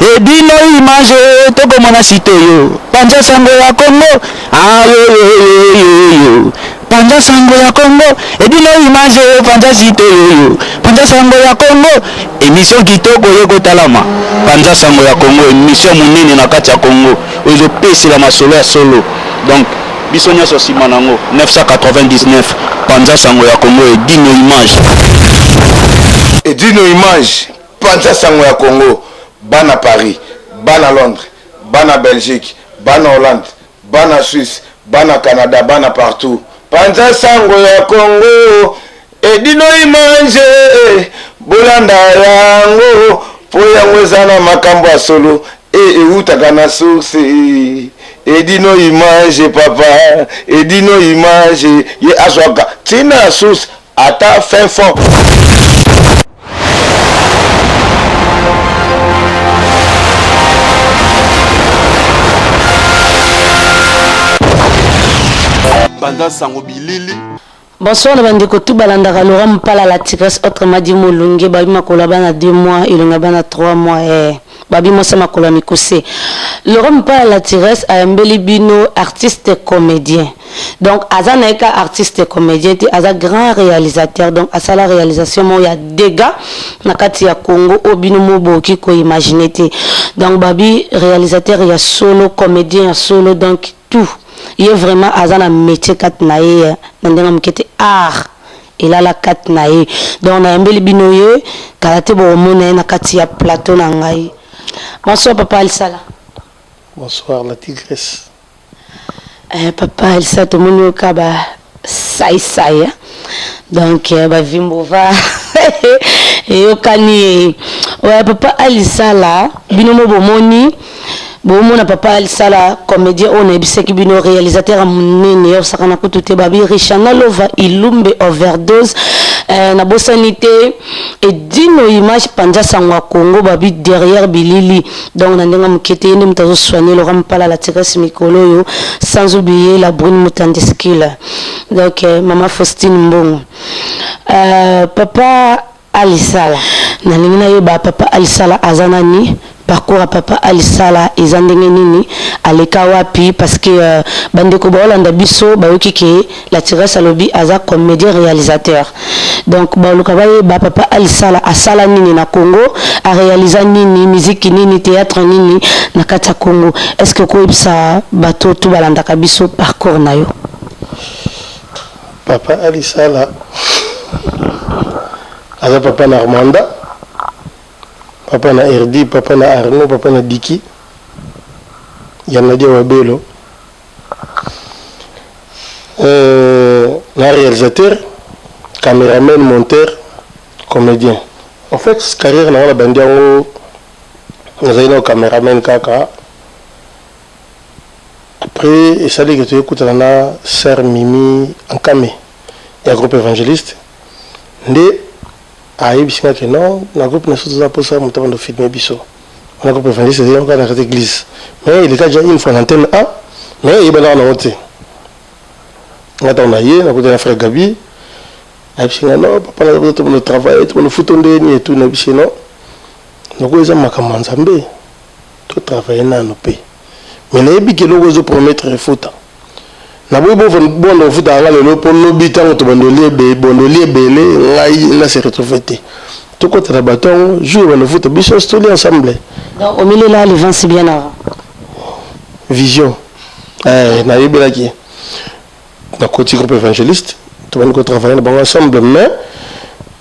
et bino image toko mona sitoyo panja sango ya Congo ayo panja sango ya Congo et bino image panja sitoyo panja sango ya Congo émission kitoko yoko talama panja sango ya Congo émission munene na kati ya Congo ozo pesi la masolo ya solo donc bisonya so simanango 999 panja sango ya Congo et dino image panja sango ya Congo bana Paris bana Londres bana Belgique bana Hollande bana Suisse bana Canada bana partout panja sango ya Congo et dino image bolanda yango po yango ezana makambo ya solo eutaka na source edino image papa edino image ye azwaka tina source ata fin fond Banda sango bilili. Bonsoir les bandits, tout balandaka Laurent Mpala la tigresse autrement dit Molunge babi makola bana 2 mois ilonga bana 3 mois babi mosa makola mikose. Laurent Mpala la tigresse a mbeli bino artiste et comédien. Donc azana eka artiste et comédien ti aza grand réalisateur donc à ça la réalisation mo ya dégâts na kati ya Congo obino mo boki ko imaginer te. Donc babi réalisateur ya solo comédien ya solo donc tout. Il est vraiment azana métier katnaye ndenga mkete art il a la katnaye donc na mbeli binoye karate bo mona na kati ya plateau na ngai. Bonsoir papa Alisala. Bonsoir la tigresse. Papa Alisala to moni okaba sai donc ba vimbova et okani ouais papa Alisala binomo bo moni Bon, papa Alisala, comédien, on est biseki bino réalisateur à mon sakana kutute babi Richana Lova ilumbe overdose na bosanité et dino image panja sangwa Congo babi derrière bilili donc na ndenga mukete ni mtazo soigner Laurent Mpala la tigresse mikolo yo sans oublier la brune mutandeskila donc maman Faustine Mbongo papa Alisala na lingina yo ba papa Alisala azanani parcours à papa Alisala ezandenge nini aleka wapi parce que bandeko ba Holanda biso ba okike la tigresse alobi aza comédien réalisateur donc ba luka ba papa Alisala asala nini na Congo a réaliser nini musique nini théâtre nini na kata Congo est-ce que ko ibsa bato tout balanda ka biso parcours na yo papa Alisala aza papa na Armanda papa na RD, papa na Arnaud, papa na Diki. Yanadia Wabelo. Na réalisateur, caméraman, monteur, comédien. En fait, cette carrière na la bande yango nazali caméraman kaka. Après, il s'allait que tu écoutes na sœur Mimi Ankame, un groupe évangéliste. Il que non, le groupe n'a pas pour ça, on a filmé Bisso. On a groupe évangéliste, c'est encore dans l'église. Mais il était déjà une fois en antenne A, mais il est là en honte. On a on a frère Gabi. Il dit non, papa, on a travaillé, on a foutu et tout, on a dit non. Nous avons fait tout travailler dans nos pays. Mais il y a des gens qui promettent de foutre. Na bobo bon futa ngale lo pono bitango to bandolie belé ngai na se retrouver tout côté la bâton jour le foot biso stoli ensemble donc au milieu là les vents c'est bien avant vision na yebela ki na côté groupe évangéliste to ban ko travailler bon ensemble mais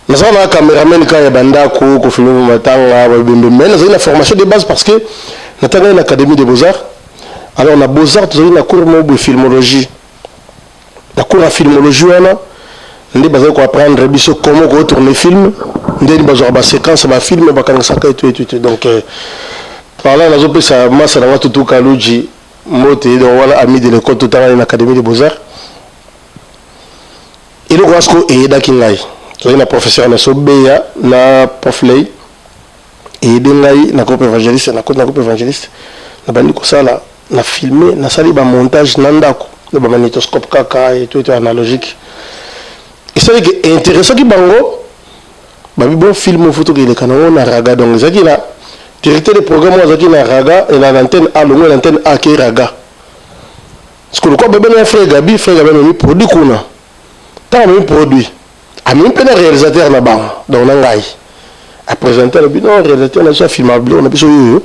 na ça na caméraman ka ya banda ko filmer matanga ba bimbe mais na la formation de base parce que na tanga une académie des beaux-arts alors na beaux-arts tu na cours de filmologie. La cour à filmologie, on va apprendre comment retourner film, on va avoir séquence, on film, on va et tout. Donc, par là, on a ça, masse dans tout Kalouji, Moté, donc voilà, ami de l'école tout à l'heure, l'Académie des Beaux-Arts. Et le Guasco est d'Akingai. Il y a un professeur, na Sobeya, na Prof Lay, et Dengai, na groupe évangéliste, na groupe évangéliste, na bandi ko ça là, na filmé, na sali ba montage nandako. Le magnétoscope kaka et tout analogique. Et c'est intéressant que bango, babi bon film photo que les canons na raga donc ça qui là directeur de programme azaki na Raga et na l'antenne A longo l'antenne A qui Raga parce que le quoi bébé na frère Gabi mi produit kuna tant même produit a même pas réalisateur na ba donc na ngai a présenté le bilan réalisateur na filmable on a biso yo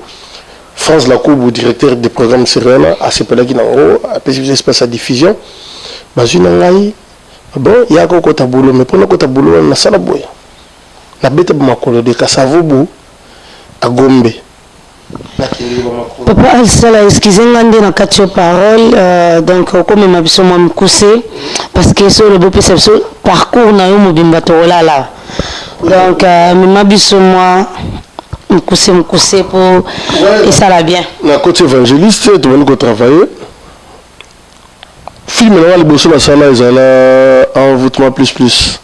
France Lacoube directeur de programme Sirena a sepelé qui na ngo a précisé espace à diffusion bazu na ngai bon ya ko kota boulot mais pour na kota boulot na sala boy na bête makolo de Kasavubu à Gombe. Papa Alisala, excusez-moi de na kati parole donc comme ma biso moi mkuse parce que sur le beau parcours na yo mobimba to là donc ma biso moi mkuse pour et ça va bien na côté évangéliste tu vas travailler film na le bosso na sala ezala envoûtement plus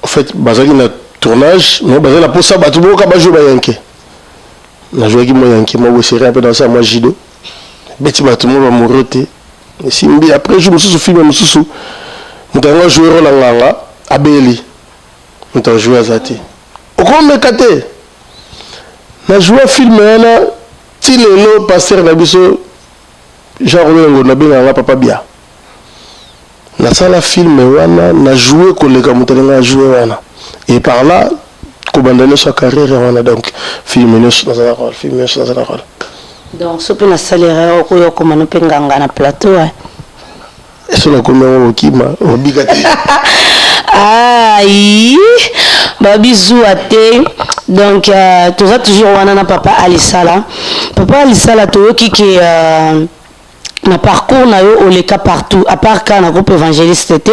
en fait bazaki na tournage mais bazaki na posa batu boka ba jouer ba yanké na joué qui moi yanké moi serré un peu dans ça moi jido beti batu mo ba moroté simbi après je me suis film me susu mutango jouer rôle nganga abeli mutango jouer azati okombe kate na joué film na tilelo pasteur na biso genre ngo na benga papa bia na sala film wana na joué koleka mutango jouer wana et par là abandonner sa carrière wana donc film dans un rôle donc ce peut na salaire ko yo comme no penganga na plateau et sur la commune au kima au bigati aïe babizou até donc tout ça toujours wana na papa Alisala to yoki ki na parcours na yo oleka partout à part quand na groupe évangéliste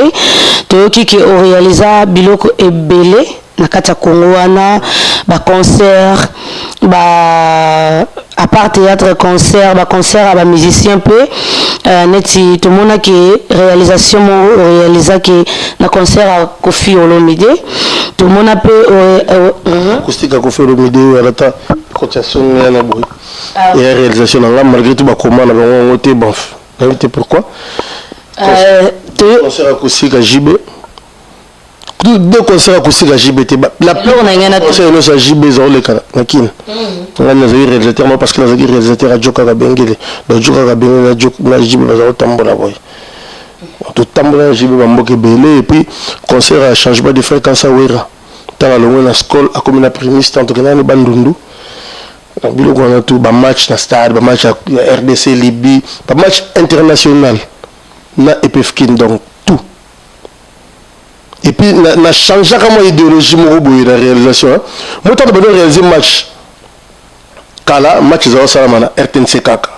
to yoki ki o réalisa biloko ebele na kata Congo wana ba concert ba à part théâtre concert à ba musicien peu neti tout monde qui réalisation réalisa qui na concert à Kofi Olomide tout le monde peut acoustique à Kofi Olomide alata cotation na boy et réalisation là malgré tout ba comment na bango te bon invité pourquoi concert acoustique à JB deux concerts acoustiques à JBT la concert à JB zao le kana nakina on a eu réalisateur moi parce que les réalisateurs à Joka Kabengele donc Joka Kabengele na JB bazao tambola boy tout tambola JB bamboke belé et puis concert à changement de fréquence à Wera dans la longue na school à comme na prémisse tant que na ni bandundu na bilo ko na tout ba match na stade ba match à RDC Libye ba match international na EPFKIN donc et puis na changé comment idéologie mo boye la réalisation moi tant de réaliser match kala match za salama na RTNC kaka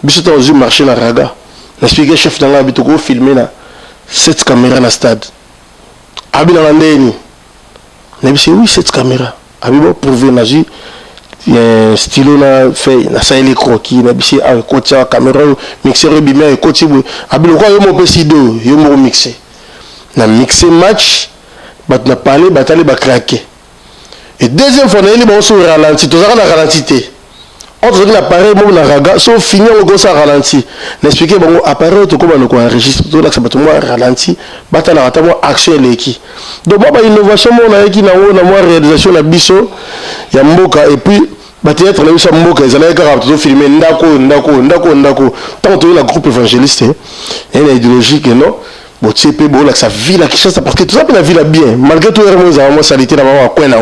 biso ta ozu marché na Raga na expliquer chef dans la bitoko filmer na 7 caméras na stade abi na ndeni na biso oui 7 caméras abi bo prouver na ji stylo na fait na ça les croquis na biso a côté caméra mixeur bimé côté abi lo ko yo mo pesido yo mo mixer na mixé match bat na parler batali ba craquer et deuxième fois na ele bon sur ralenti to zaka na ralenti te on to na appareil mo na Raga so finir au go sa ralenti na expliquer bon appareil to ko ba no ko enregistre to la sabato mo ralenti batala ata mo action leki donc ba innovation mo na yeki na wo na mo réalisation na biso ya mboka et puis ba théâtre na biso mboka ezala ka to filmer ndako tant to la groupe évangéliste et la idéologie que non bon tu sais bon là ça vie la Kinshasa parce que tout ça la vie la bien malgré tout vraiment salité na ba quoi na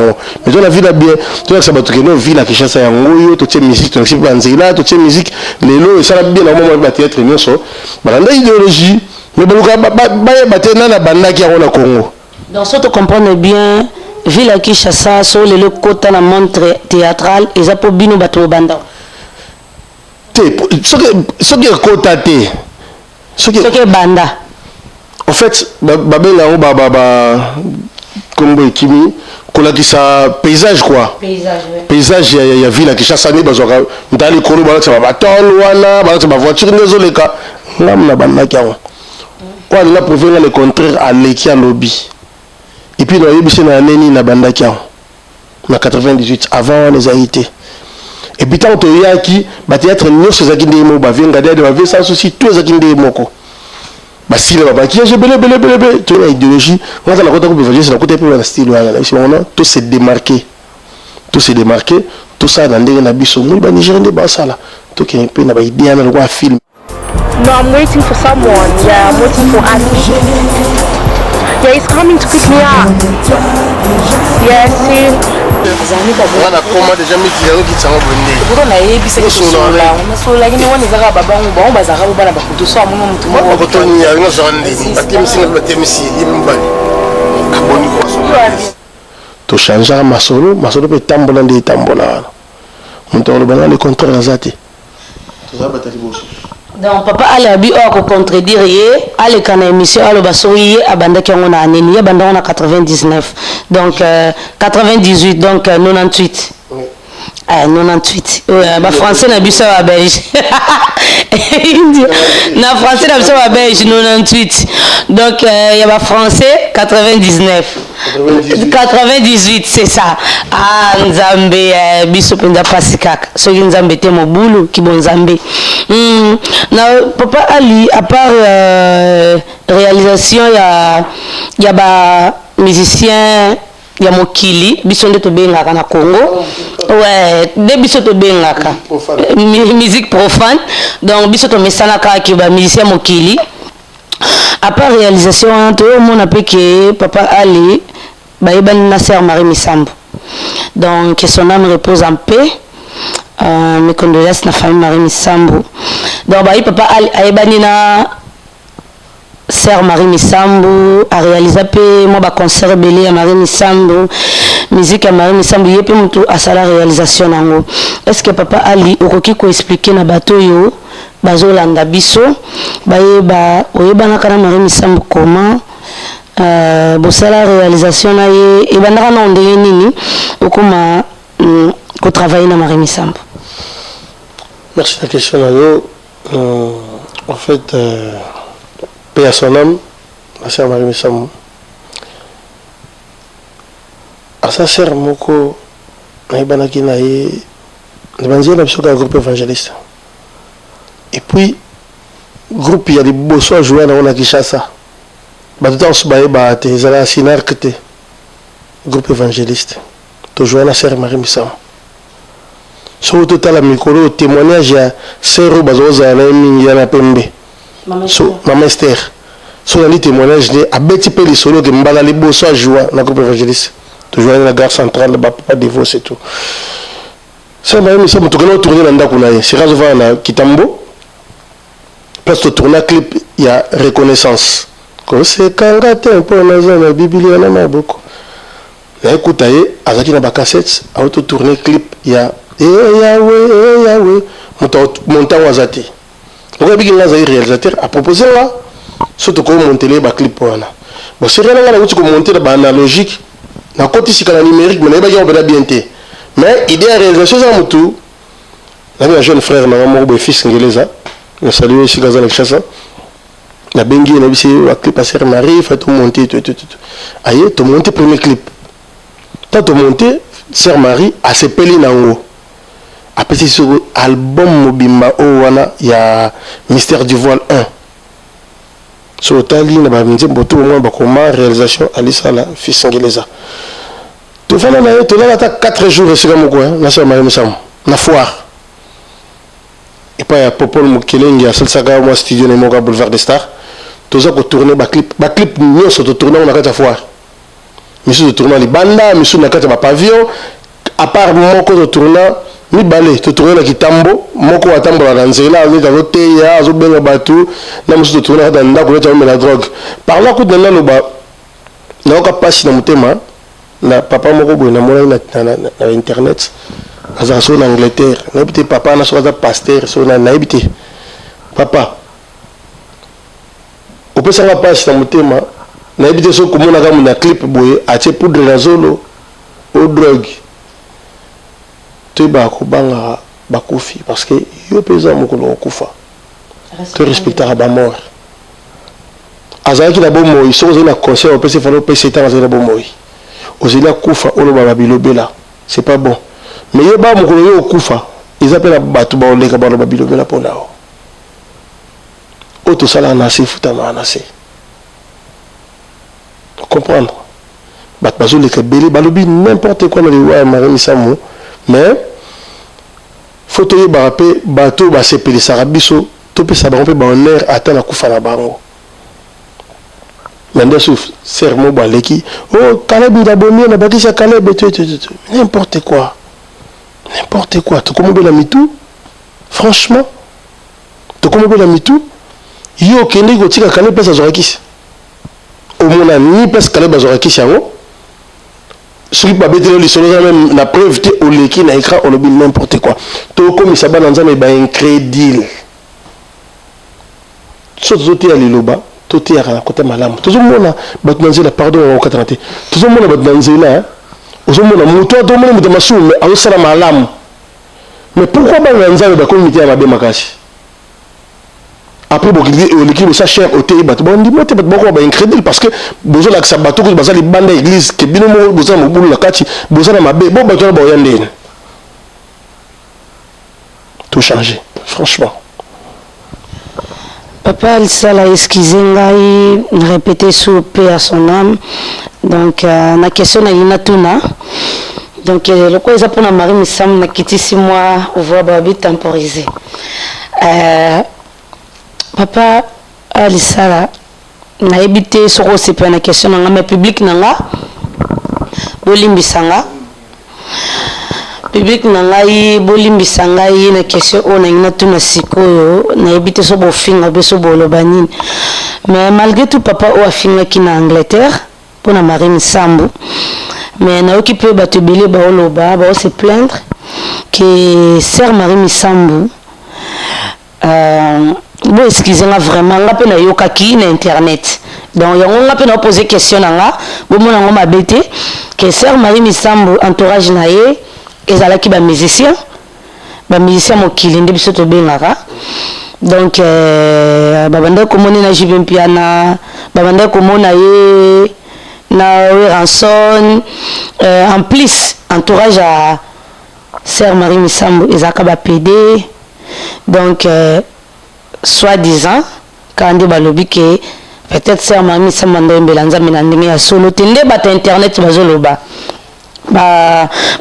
mais la vie la bien tout ça battu que non vie la Kinshasa ya ngoyo to tient musique to c'est banzela to tient musique les lots et ça la bien na moment ba théâtre nyonso ba la idéologie mais ba tena na banda ki ya na Congo donc ça tu comprends bien ville à Kinshasa sur le côté na montre théâtral et ça pour bino bato banda te ce qui est côté ce qui est banda en fait babela comme Kimi kolakisa paysage quoi paysage ya ville qui chasse année bazoka ndali kolo bala tsa batolo wana bala tsa voiture nezoleka ngam na banda kya quoi la prouver le contraire à leki à lobby et puis na yebisi na neni na banda kya na 98 avant les haïtés et puis tant to yaki ba théâtre nyonso zaki ndemo ba venga de ba vesa souci tout zaki ndemo ko bah si là bas qui j'ai belé tu as idéologie on a la côté que c'est la côté plus la style là ici on a tout s'est démarqué tout tout ça dans ndenge na biso moi ba Nigérien de basala to ke pe na ba idée na ko film. No, I'm waiting for someone. Yeah, I'm waiting for Andy. Yeah, he's coming to pick me up. Yeah, see. Voilà comment déjà mis qui qui sont venus. Pourquoi on a ébissé que sola, on sola qui ne voit ni zara baba on va zara baba ba kutu so amuno mutu mo. Ba kutu ni ya no zandi. Batemisi na batemisi limbali. Aboni ko so. To changer masolo pe tambola ndi tambola. Mutu lo bana le contraire azati. To za batali bosi. Donc papa alabi o ko contredire ye ale kana émission alo basoyi abanda ki ngona aneni ya banda on a 99 donc 98 donc 98 oui. 98 ba français na biso ba belge na français na biso ba belge 98 donc ya ba français 99 98 c'est ça ah nzambe biso penda pasikaka soki nzambe te mobulu ki bon nzambe na papa Ali à part réalisation ya ba musicien ya mokili biso nde to bengaka na Congo ouais de biso to bengaka musique profane donc biso to mesanaka ki ba musicien mokili à part réalisation to mon appelé que papa Ali baïban Nasser Marie Misambo donc que son âme repose en paix mes condoléances na famille Marie Misambo donc baï papa Ali aïbani na Sœur Marie Misambo a réalisé moi ba concert belé à Marie Misambo musique à Marie Misambo yé pe mutu à sa réalisation nango est-ce que papa Ali okoki ko expliquer na bato yo bazolanda biso bayeba oyebana kana Marie Misambo comment bosala réalisation na ye ebandaka na ndenge nini okoma ko travailler na Marie Misambo. Merci la question en fait paix à son âme, la sœur Marie Misambo. À sa sœur moko nayebanaki na ye banzia na biso ka groupe évangéliste. Et puis groupe il y a des bosso à jouer na Kinshasa. Ba tout temps ba ba te zala sinarkete groupe évangéliste. To jouer na sœur Marie Misambo. So total la micro témoignage ya sœur bazoza na mingi na pembe. So Maman Esther. So dans les témoignages de abeti pe les solo que mbala les bosso à jouer na groupe évangéliste. To jouer na gare centrale ba papa divorce et tout. Ça Marie Misambo to kana tourner na ndako na ye. C'est razova na Kitambo. Parce que tourner clip il y a reconnaissance. Quand c'est kangate un peu na zone Biblia na maboko. Na écoute aye azaki na ba cassette auto tourner clip il y a Yahweh montant wazati. Pourquoi bien là réalisateur a proposé là surtout comment monter les ba clip wana. Bon c'est rien là où tu monter la analogique na côté si kana numérique mais ba yobela bien té. Mais idée à réalisation ça mutu. La jeune frère na mo fils ngeleza. Je salue aussi Gazan Chassa. La bengi na bisi wa clip à Sœur Marie fait tout monter tout. Aïe, tout monter premier clip. Tant tout monter Sœur Marie a se pelé nango. Après c'est sur album Mobimba wana ya Mystère du voile 1. Sur tali na ba minzi boto mo ba comment réalisation Alissa la fils ngeleza. Tout fa na to la ta 4 jours sur moko na Sœur Marie Misambo na foire. Et puis il y a Popol Mukeleng, il y a Salsaga, moi studio Nemoga Boulevard des Stars. Tout ça pour tourner ma clip nous sur tourner on a qu'à foire. Monsieur de tourner les bandas, monsieur n'a qu'à pavillon. À part moko de tourner, ni balé, de tourner la Kitambo, moko à Tambo la Nzela, on est dans l'hôtel, il y a Zobenga Batou, là monsieur de tourner dans la pour mettre la drogue. Par là, coup de là, n'a aucun passe dans mon thème. La papa moko boy na mona na internet. Azaso en Angleterre, n'habite papa na soit pasteur, so na n'habite papa. Au peut ça va pas dans mon thème, n'habite so comme on a comme un clip boy, a te poudre na zolo, au drogue. Tu ba ko banga ba kofi parce que yo pesa moko lo kufa. Tu respectera ba mort. Azaki na bo moi, so na conseil au peut se faire au peut se temps na bo moi. Ozela kufa olo ba bilobela, c'est pas bon. Mais il y a des gens qui ont kufa, ils appellent la bateau ba oleka ba lo babilo bela pona o. Auto sala na se futa na se. Comprendre. Bat bazo le kabeli balobi n'importe quoi dans les Marie Misambo, mais Photo ye barapé bateau ba sepeli sarabiso to pe sa barapé ba honneur atana kufa na bango. Mende souf sermo baleki oh Caleb ndabomi na bakisa Caleb tu n'importe quoi. N'importe quoi. Tu comment la mitou? Franchement, tu comment la mitou? Yo kende ko tika Caleb pesa zorakis. Au moins ni pesa Caleb zorakis yango. Ce qui va bêter le solo même la preuve que au leki na écran on oublie n'importe quoi. To comme ça ba nanza mais ba incrédule. Sozote ali loba, tote ara côté malamu. Tout le monde ba nanza la pardon au 40. Tout le monde ba nanza là. Tout le monde muto to monde muto masu mais au sala malamu. Mais pourquoi ba nanza ba comité ya mabe makasi? Après l'équipe ça cher au TI bat bon dit moi peut beaucoup ba incrédule parce que besoin la ça bateau que baza li banda église que bino mo besoin mo bulu la kati besoin na mabe bon bateau ba yande tout changer franchement papa il sala excusez ngai répéter sous paix à son âme donc na question na ina tuna donc le quoi ça pour na Marie Misam na kiti 6 mois ouvrir babi temporisé papa alisala na ebité soko sepa na question na ngame public nanga bolimbisanga public nanga bolimbisanga na question ona ina tuna sikoyo na ebité so bofinga beso bolobani mais malgré tout papa o afinga ki na Angleterre pour na Marie Misambu mais na occupé bato belé ba oloba ba se plaindre que sœur Marie Misambu bon excusez-moi vraiment nga pe na yokaki na internet donc yango nga pe na poser question nga bo mona ngo mabete que sœur Marie Misambu entourage na ye ezalaki ba musicien mokili nde biso to bengaka donc babanda komona na JB Mpiana babanda komona ye na ranson en plus entourage à sœur Marie Misambu ezaka ba PD donc soi-disant quand on balobi que peut-être c'est Marie Misambu ndombelanza menandinga ya solo tende bata internet bazoloba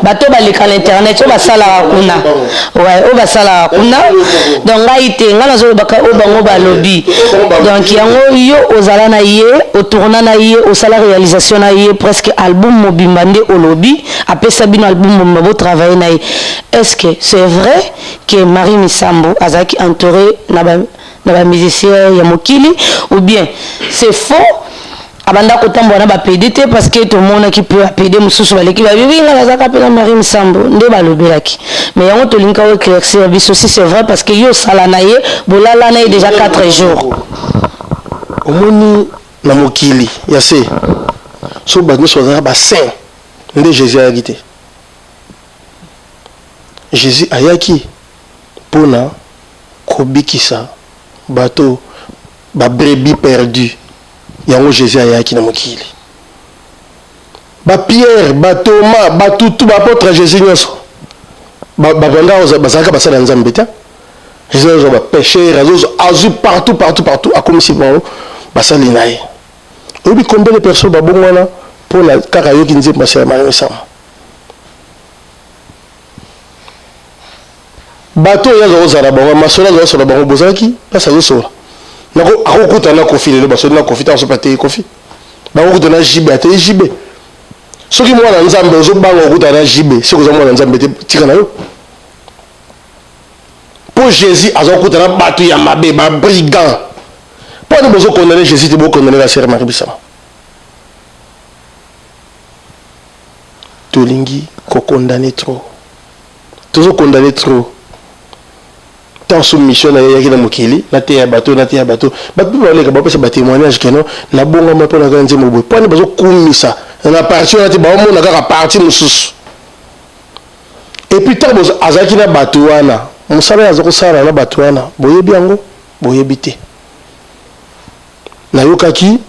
bato baleka l'internet o basala kuna ouais o basala kuna donc ngaite ngala zo baka o bango balobi donc yango yo ozala na ye o tourna na ye o sala réalisation na ye presque album mobimbande o lobby apesa bino album mbo travailler na ye est-ce que c'est vrai que Marie Misambu azaki entouré na ba musicien ya mokili ou bien c'est faux abanda kotambo na ba PDT parce que tout le monde qui peut appeler mususu baleki ba bibi nga bazaka pe na Marie Misambu nde balobelaki mais yango to linka o éclaircir biso si c'est vrai parce que yo sala na ye bolala na ye déjà 4 jours omoni na mokili ya se so ba nous soit ba saint nde Jésus a quitté Jésus ayaki pona kobikisa bato ba brebis perdu yango Jésus ayaki na mokili ba Pierre ba Thomas ba tout ba apôtre Jésus nyonso ba banda bazaka basala nzambe ta Jésus ba pécheur azu partout akomisi ba basali naye obi combien de personnes ba bongwana pour la kaka yoki nzemba basala Marie Misambu bato yazo ozala ba masola zo sola ba bozaki pasa zo sola nako akukuta na kofi le baso na kofi ta so pate kofi ba okuta na jibe ate jibe soki mwana nzambe ozo banga okuta na jibe siko za mwana nzambe te tika na yo pour Jésus azokuta na bato ya mabe ba brigand pour ne bozo condamner Jésus te bo condamner la sœur Marie Misambu tolingi ko condamner trop tozo condamner trop tant soumission na yaki na mokili na te ya bato bato baleka ba pesa ba témoignage que non na bonga ma pona kanze mobo poni bazo kumisa na partie na te ba mo na ka partie mususu et puis tant bozo azaki na bato wana musala ya zoko sala na bato wana boyebi yango boyebi te na yokaki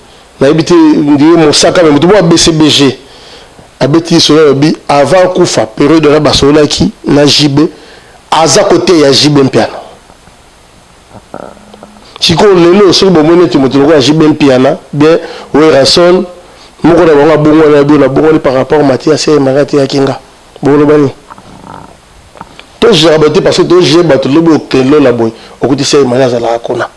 na yebite ndiye mosaka me mutu bo BCBG abeti solo bi avant kufa période na basola ki na jibe aza côté ya jibe Mpiana chiko lelo so bo mone ti moto ko jibe Mpiana bien we rason moko na bonga bongo na bio na bongo par rapport Mathias et Marati ya kinga bongo bani to jabaté parce que to jeba to lobo kelo la boy okuti sai manaza la kona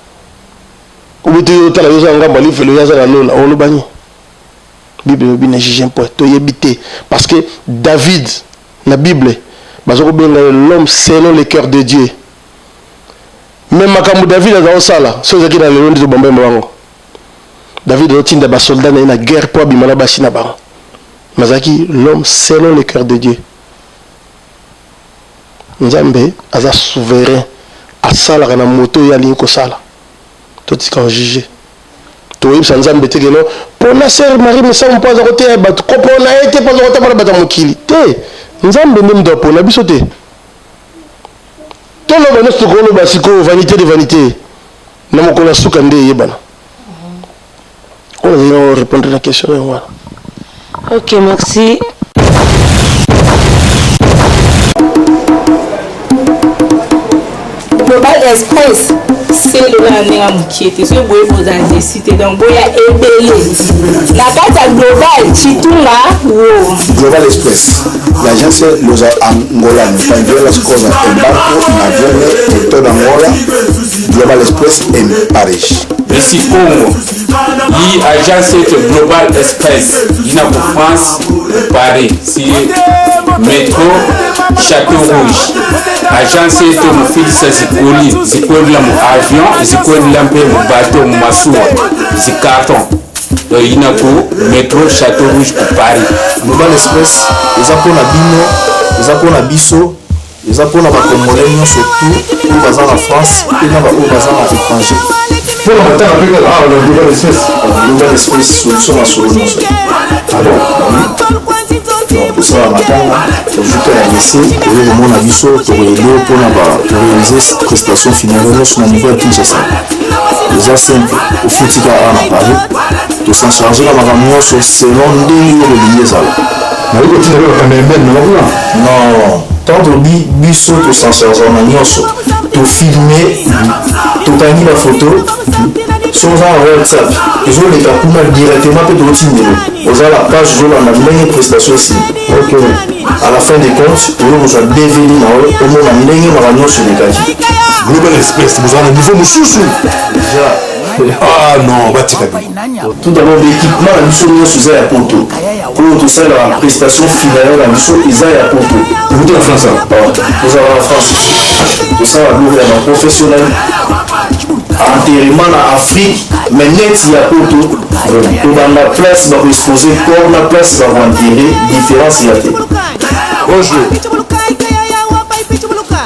obuti otala yoza ngamba li felo yaza la lola olobani Bible bi ne juge un point to yebité parce que David la Bible bazoko benga l'homme selon le cœur de Dieu. Même makambo David a sala so zaki na lelo ndizo bombe mwango David a tinda ba soldat na guerre pour bimala basina ba mazaki l'homme selon le cœur de Dieu. Nzambe aza souverain asala na moto ya linko sala to tika juger to yim Nzambe te que non pour la sœur Marie me ça on pas à côté ba ko pour na été pas à côté ba ta mokili te Nzambe ndem do pour na biso te tout le monde est basiko vanité de vanité na mokona suka nde yebana on va répondre à la question voilà. Ok, merci. Global Express, c'est le nom qui était sur vous avez cité donc boya ebele. La carte global chitunga wo. Global Express. L'agence Los Angola ne las cosas en barco en avión en toda Angola. Global Express en Paris. Ici Congo. Yi agence Global Express. Ina pour France, Paris. Si métro Château Rouge. Agence to mo filisa zikoli la mo avion, zikoli la mpe mo bateau mo masuwa, zikarton. Donc il y a pour métro Château Rouge pour Paris. Global Express, ils ont na bino, ils ont na biso, ils ont na Congolais surtout pour bazar en France et na ba bazar à l'étranger. Pour le matin avec le Global Express. Global Express solution à solution. Alors, pour ça matin, je vais laisser et le monde a biso pour aider pour réaliser prestation finale sur le niveau de Kinshasa. Les simple au Foutika à Paris. To s'en charger la maman sur selon des reliés ça. Non, tant de biso to s'en charger la nyonso. To filmer, to prendre la photo. Sur WhatsApp, ils ont les capuna directement pour le team. Ils ont la page de la même prestation ici. Ok. À la fin des comptes, vous avez dévéné au moins la même sur les gars. Global Express, vous avez un niveau moussoussou. Déjà. Ah non, va tirer. Tout d'abord, l'équipement, la mission est à Porto. Pour tout ça, la prestation finale, la mission est à Porto. Vous êtes en France? Vous avez en France. Tout ça, la professionnel. Enterrement en Afrique, mais net il y a Porto. Dans la place, on va exposer corps, la place, on va enterrer, différence il y a. Bonjour.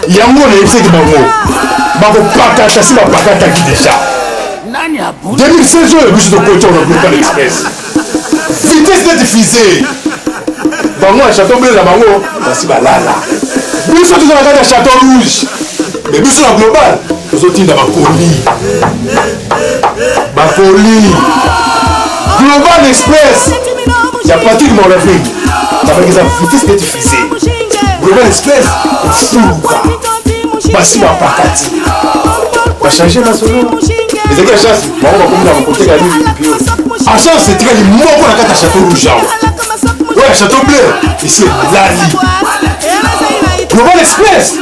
Il y a un mot de l'effet de mon mot. Je vais pas chasser ma patate qui déjà. 2016, je suis de côté, on a Global Express. Vitesse de diffusée. Dans moi, Château Bleu, la bango, c'est là. Nous sommes dans la Château Rouge. Mais nous sommes global. Nous sommes dans ma colis. Ma colis. Global Express. Il y a pas de mon rêve. Ça fait que la vitesse de diffusée. Global Express. Voici ma patate. On va changer la solo. Les gars, chance, on va comme dans mon côté la nuit. En chance, c'est très mort pour la carte à Château Rouge. Ouais, Château Bleu. Ici, Lali. Global Express.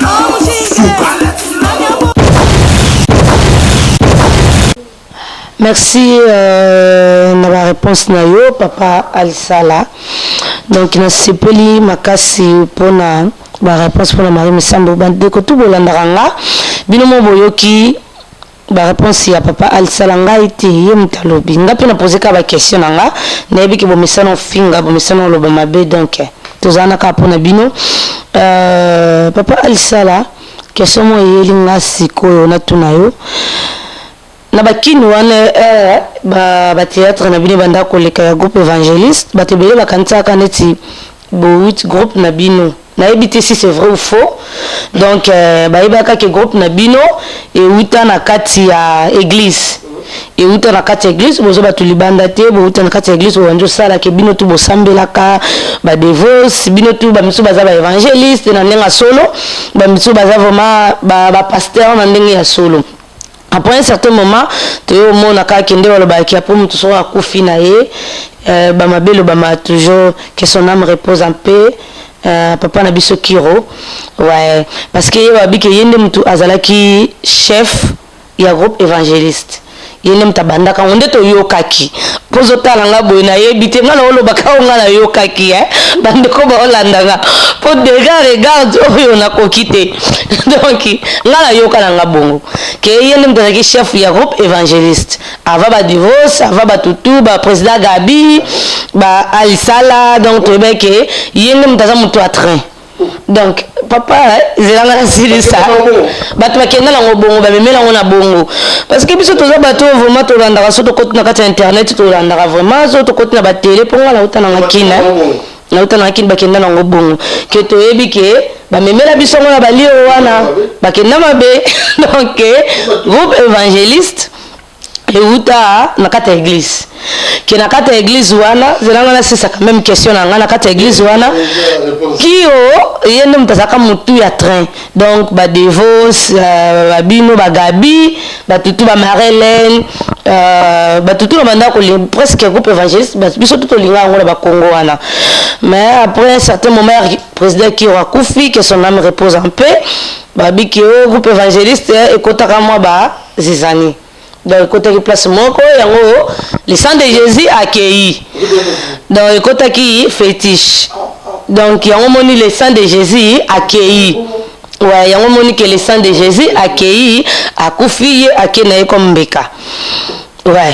Merci na la réponse na yo papa Alisala. Donc na sepeli makasi pona ba réponse pour la Marie Misambo bande ko tout bolandanga bino mo boyoki ba réponse ya papa Alisala ngai te ye mutalobi ngapi na poser ka ba question nanga na yebi ki bo misano finga bo misano loba mabe donc tozana ka pona bino papa Alisala question mo yeli nga sikoyo na tunayo na bakini wana ba théâtre na bino banda koleka ya groupe évangéliste batebele bakanisa kaneti bout groupe na bino na ebité si c'est vrai ou faux donc ba ebaka ke groupe na bino et uta na kati ya église et uta na kati ya église bozo batu libanda te bo uta na kati ya église wanjo sala ke bino tu bosambelaka ba divorce bino tu ba misu baza ba évangéliste na ndenga solo ba misu baza vraiment ba pasteur na ndenga ya solo. Après un certain moment, tu es au monde à Kakende ou le Baki, après tu seras à Koufinaye, Bamabelo Bama toujours que son âme repose en paix, papa na biso Kiro ouais parce que babi ke yende mutu azalaki chef ya groupe évangéliste yende mutabandaka onde to yokaki pozo talanga boy na yebite ngala olobaka ngala yokaki bande ko ba olandanga po déjà regarde oyo na kokite donc ngala yokalanga bongo ke yende mutazaki chef ya groupe évangéliste ava ba divorce ava ba tutu ba président Gabi ba Alisala donc tobeke yende mutaza mutu a train donc papa zelanga sili ça bato bakenda nango bongo bamemela ngo na bongo parce que biso toza bato vraiment tolandaka so tokoti na kati ya internet tolandaka vraiment so tokoti na batele mpo nga nauta nanga kina nauta nanga kina bakenda nango bongo ke toyebi ke bamemela biso ngo na balio wana bakenda mabe donc groupe évangéliste euta na kati ya église ke na kati ya église wana zelanga na sisa quand même question na nga na kati ya église wana kio yende mutazaka mutu ya train donc ba divorce babino ba Gabi batutu ba Marlène batutu na banda ko presque groupe évangéliste biso tout linga ngo na ba Congo wana mais après un certain moment président qui aura koufi que son âme repose en paix babi ki groupe évangéliste ekotaka moi ba zizani donc côté place moko yango le sang de Jésus accueilli donc côté qui fétiche donc yango moni le sang de Jésus accueilli ouais yango moni que le sang de Jésus accueilli akufi akena comme beka ouais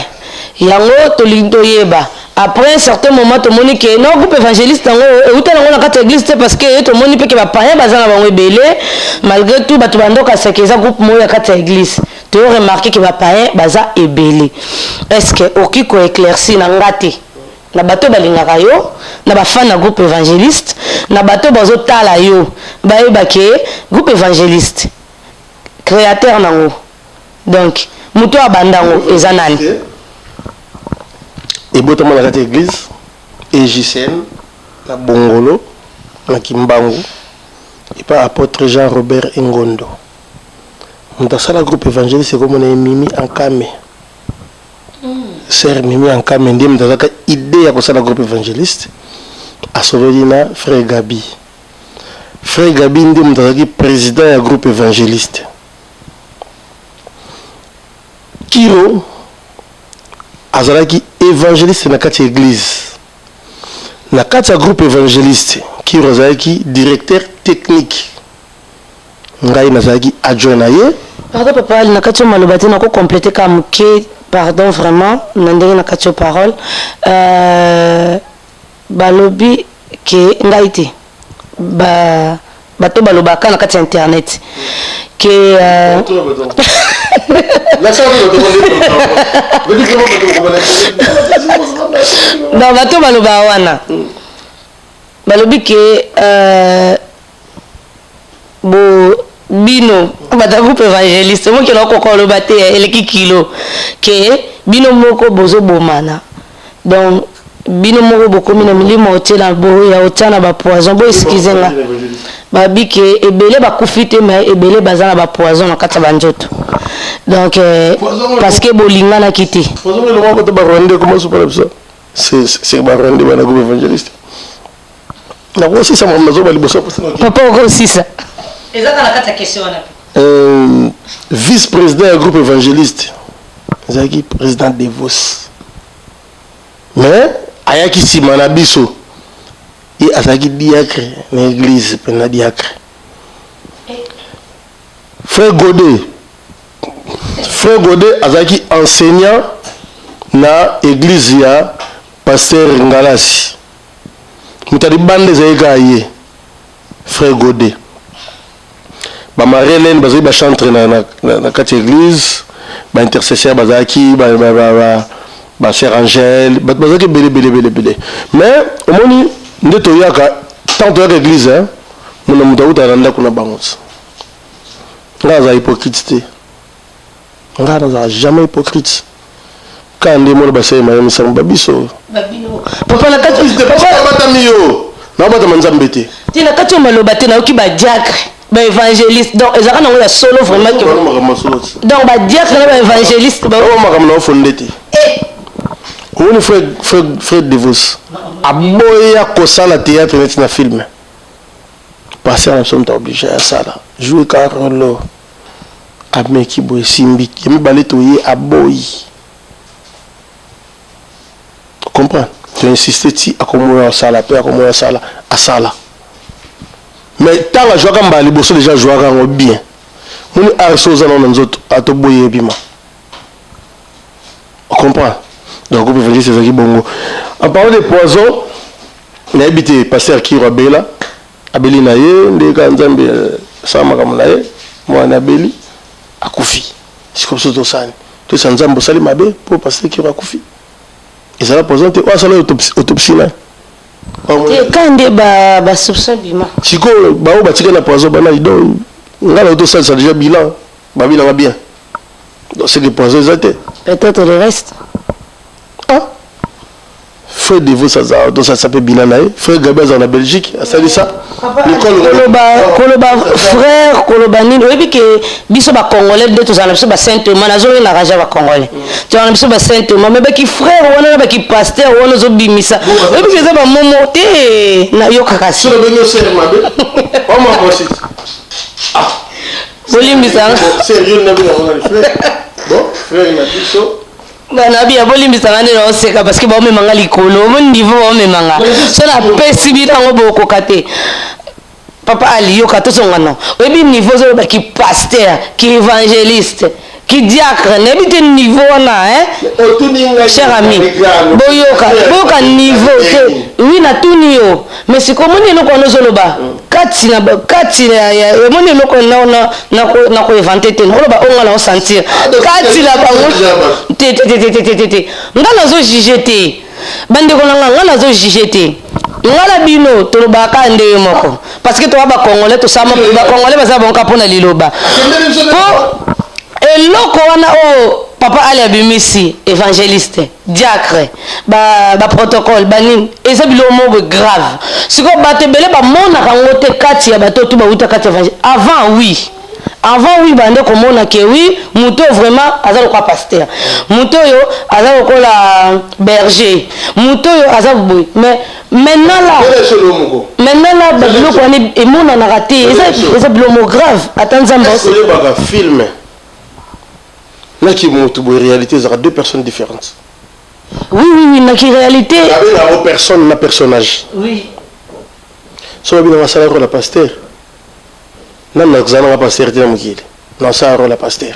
yango tolinto yeba après un certain moment to moni que non groupe évangéliste yango euta nango na kati église parce que to moni pe que ba païen bazana bango ebele malgré tout batu bandoka sekeza groupe mo ya kati église tu as remarqué que les païens baza ebele est-ce que okiko éclairci na ngati na bato balingaka yo na bafana na groupe évangéliste na bato bazo tala yo bayeba ke groupe évangéliste créateur nango donc muto abandango eza nani ebotama na kati église EJCN na Bongolo na Kimbangu et pas apôtre Jean-Robert Ngondo. Dans la groupe évangéliste, c'est comme on est Mimi en Kame. Sœur Mimi en Kame, on a une idée à la groupe évangéliste. À sauver frère Gabi. Frère Gabi, on a président du groupe évangéliste. Kiro, azalaki évangéliste na kati église. Na kati groupe évangéliste, Kiro azalaki directeur technique. Ngai nazalaki adjoint na ye. Pardon papa, na kati malobati na ko compléter comme que pardon vraiment na ndenge na kati parole balobi ke ngai te ba bato balobaka na kati internet que non bato baloba wana balobi ke bo bino bata groupe évangéliste moi qui n'a pas encore le batté eleki kilo que bino moko bozo bomana donc bino moko bokomi na milimo otela bo ya otana ba poison bo excusez nga babi ke ebele bakufite mais ebele bazana ba poison na kata banjoto donc parce que bolinga na kiti poison le moment ba rwande comment se parle ça c'est ba rwande ba na groupe évangéliste na aussi ça m'a mazo ba liboso papa aussi ça question vice-président du groupe évangéliste Zaki président de Vos mais ayaki simana biso et azaki diacre na église pena diacre frère Godet azaki enseignant na église ya pasteur Ngalasi mutadi bande zaika ye frère Godet ba Marlène bazali ba chantre na kati église ba intercesseur bazaki ba sœur Angèle bazaki belé mais omoni ndeto yaka tant de l'église hein mon muta uta randa kuna bangots ngaza hypocrite ngaza jamais hypocrite quand ndemo ba sey mayami samba biso babino papa na kati papa batamiyo na bata manzambete tina kati malobate na oki ba diacre ba évangéliste donc ezaka nango ya solo vraiment que donc ba diacre na ba évangéliste ba o makam na fondete on frère de Vos aboya kosala théâtre net na film passer en somme obligé à ça là jouer Carolo ameki boy simbi yemi baletoye aboyi comprends tu insistes ti akomoya sala pe akomoya sala asala mais tant que jouer comme bali bosso déjà jouer bien moni arsoza na nzoto atoboye bima on comprend donc on peut venir c'est ça qui bongo en parlant de poison na habité pasteur qui robela abeli na ye ndeka nzambe sama kama na ye mwana abeli akufi siko soto sani to sanzambo sali mabe pour pasteur qui akufi et ça la poison te wa sala autopsie na quand ba soupçon bima siko ba o batika na poison bana ido ngala to ça déjà bilan ba bilan bien donc c'est que poison zate peut-être le reste frère de vous ça s'appelle Bilanae frère Gabez en Belgique ça dit ça Koloba frère Koloba nini oyebi ke biso ba congolais de tous en biso ba saint Thomas nazo na raja ba congolais tu en biso ba saint Thomas mais ba ki frère wana ba ki pasteur wana zo bimisa oyebi ke za ba momo te na yo kakasi sur le benyo ser mabe on m'a aussi bolimbisa sérieux na bien bon frère na biso bana bia bolimbisa ngane na oseka parce que ba me manga likolo mon niveau ba me manga so na pesi bi tango boko kate papa ali yo kato songano oyebi niveau zo ba ki pasteur ki évangéliste qui diacre n'habite niveau na cher ami boyoka niveau te oui na tuni yo mais c'est comment ni loko no zoloba kati na moni loko na ko inventer te no ba onga na sentir kati la bango te ngala zo juger te bande ko ngala zo juger te ngala bino to ba ka nde moko parce que to ba congolais to sama ba congolais ba za bon kapona liloba et loko wana o papa ali abimisi évangéliste diacre ba protocole bani eza bilomo grave siko batebele ba mona kango te kati ya bato tu ba uta kati évangéliste avant oui bande ko mona ke oui muto vraiment azalo kwa pasteur muto yo azalo ko la berger muto yo azalo boy mais maintenant là ba biloko ani emona na raté eza bilomo grave atanzamba film là qui montre en réalité ça deux personnes différentes. Oui na qui réalité la personne na personnage. Oui. So bien na sala la pasteur. Na xana la pasteur te na mukile. Na sala la pasteur.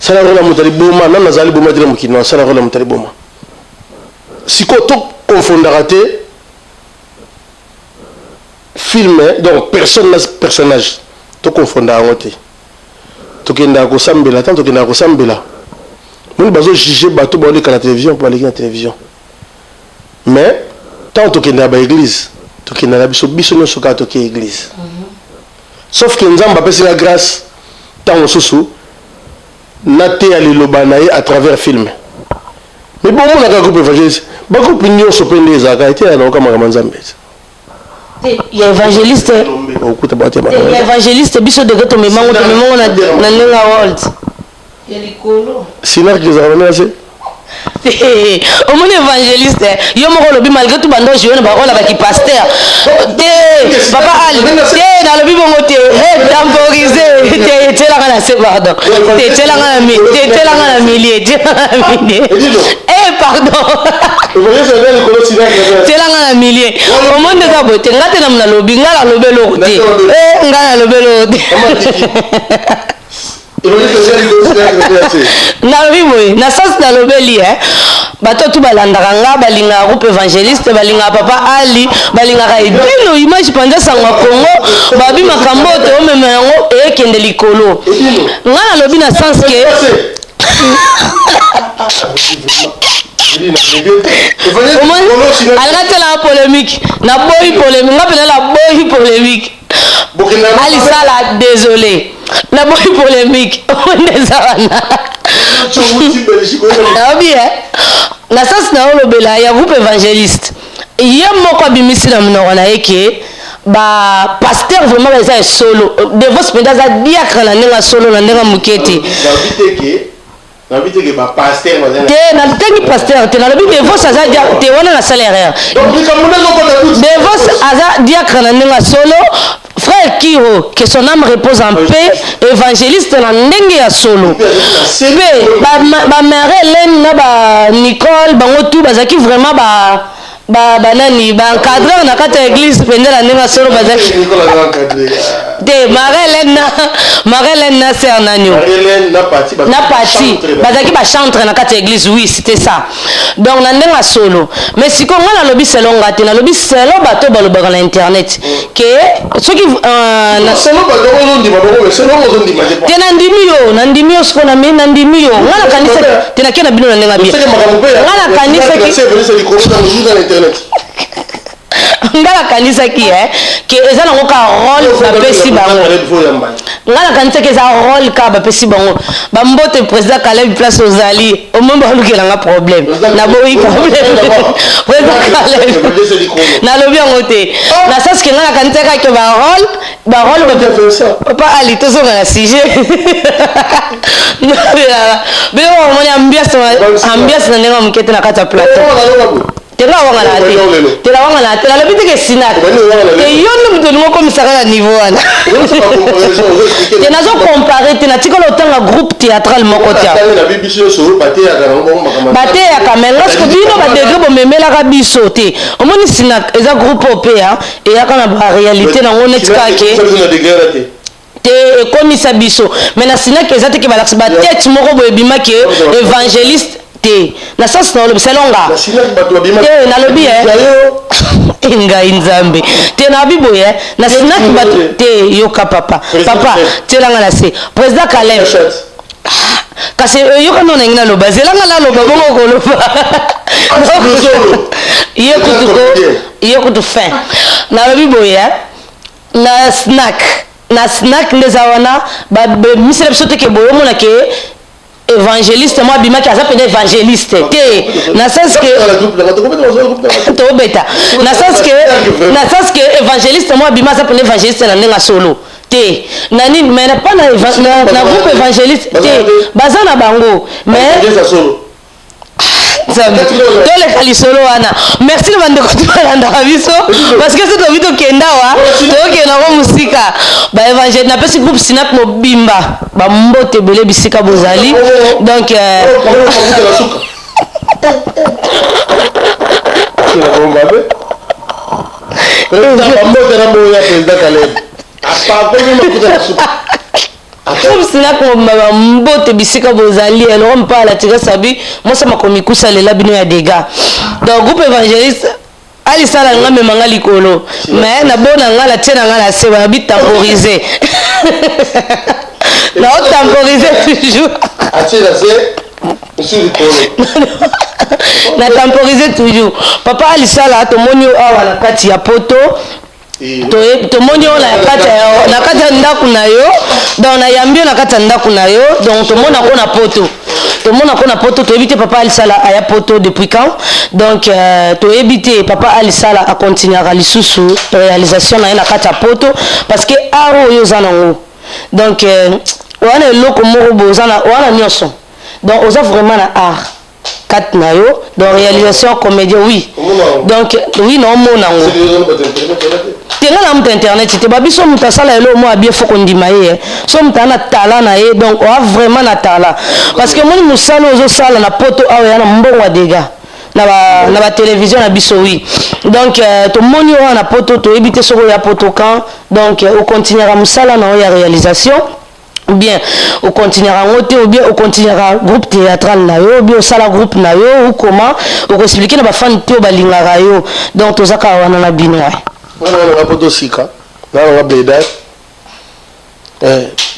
Sala la mutali boma na zali boma te na mukile na sala la mutali boma. Siko to confondra te film donc personne na personnage to confondra ngote. Tokenda ko sambela tant tokenda ko sambela nous bazo juger bato ba la télévision pour aller na télévision mais tant tokenda ba église tokenda na biso no soka to ke église sauf que nzamba pesi la grâce tant soso na te ali lobanaye à travers film mais bon on a un groupe évangéliste ba groupe nyo so pende za ka été na kama kama nzambe il y a évangéliste biso de to memango na nenga world ya likolo sinar que ça va c'est au moins évangéliste yo moko lobi malgré tout bando jouer na ba rôle avec pasteur te papa ali te na lobi bongo te temporiser te la kana c'est pardon te la kana millier pardon te la kana millier au moins de ça bote ngate na mna lobi ngala lobelo te ngala lobelo te na vivo na sens na lobeli bato tu balandaka nga balinga groupe évangéliste balinga papa ali balinga ebino image panja sangwa Congo babi makambo te omema yango ekende likolo nga na lobi na sens ke alingatela polémique na boyi polémique nga pena la boyi polémique ali sala désolé la boy polémique on est wana bien la sens na olobela ya groupe évangéliste ye moko bimisi na mnoko na yeke ba pasteur vraiment ba solo de vos penda za diacre na nenga solo na nenga mukete te natangi pasteur te nalobi devos aza te wana na salaire devos aza diacre na ndenge solo frère Kiro que son âme repose en paix évangéliste na ndenge ya solo mpe bamare Hélène na banicole bango tu bazalaki vraiment banani baencadreur na kati ya église pende na ndenge solo bazalaki te Marie-Hélène na sœur nani na parti bazalaki bachantre na kati ya église oui c'était ça donc na ndenge solo mais sikoyo nga nalobi selo nga te nalobi selo bato balobaka na internet ke soki te nandimi yo siko nandimi yo nga nakanisaki te nakie na bino na ndenge bie nga nakanisaki nga nakanisaki ke eza nango ka role bapesi bango nga nakanisaki eza role ka bapesi bango bambote président Caleb place ozali omoi balukelanga problème naboyi problème président Caleb nalobi yango te na saske nga nakanisaki ake barole papa ali tozonga na sujet bino omoni ambiance na ndenge moke te na kati ya plateau tela wanga na te nalobi teke sinak te yo nde moto olingo komisaka na niveau wana te nazocompare te natikala otanga groupe théâtral moko tia bateyaka me ngaske bino badegre bomemelaka biso te omoni sinak eza groupe opea eyaka na baréalité nango neti kake te ekomisa biso me na sinak eza teke balakisa batete moko boye ebimaki évangéliste te na sasi na olobi selonga te nalobi ngai nzambe te nabi boye na sinaki bato te yoka papa telanga na se président Caleb kasi yoka ndo nangi naloba zelanga naloba bongo koloba ye kutu fin nalobi boye na snack ndeza wana misele biso teke boye omona ke évangéliste moi bimaki aza pene évangéliste te na sens que tobeta na sens que évangéliste moi bima aza pene évangéliste na ndenge solo te na nini mais pas na groupe évangéliste te baza na bango mais toleka lisolo wana merci na bandeko tobalandaka biso parce que so tobi tokenda wa tokenda ngo mosika baévangile napesi groupe sinap mobimba bambote ebele bisika bozali donc sinaka mbote bisika bozali eloko mpa la tira sabi mosa makomikusa lela bino ya dégâts donc groupe évangéliste alisala nga memanga likolo mais nabona nga la tie na nga la se babi temporiser na otemporiser toujours na temporiser toujours papa alisala tomoni awa na kati ya poto tomoni oyo na kati ya ndako na yo donc nayambi yo na kati ya ndako na yo donc tomonako na poto toyebi te papa alisala aya poto depuis quand donc toyebi te papa alisala akontinuaka lisusu réalisation na ye na kati ya poto parce que art oyo oza nango donc wana eloko moko bo oza wana nyonso donc oza vraiment na art kati na yo donc réalisation comédien oui donc oui naomona ngo tenga na mutu internet te babiso mutu asala elo mo abie foko ndima ye so mutu ana tala na ye donc oa vraiment na tala parce que moni musala ozosala na poto awa ya na mbongo ya dégâts na batélévision na biso oui donc tomoni oyo na poto toyebi te soko ya poto quand donc okontinuera mosala na oyo ya réalisation ou bien au continuera ngote ou bien au continuera groupe théâtral na yo ou bien au sala groupe na yo ou comment au expliquer na ba fan to balingaka yo donc tozaka wana na bino wana na poto sika na bledar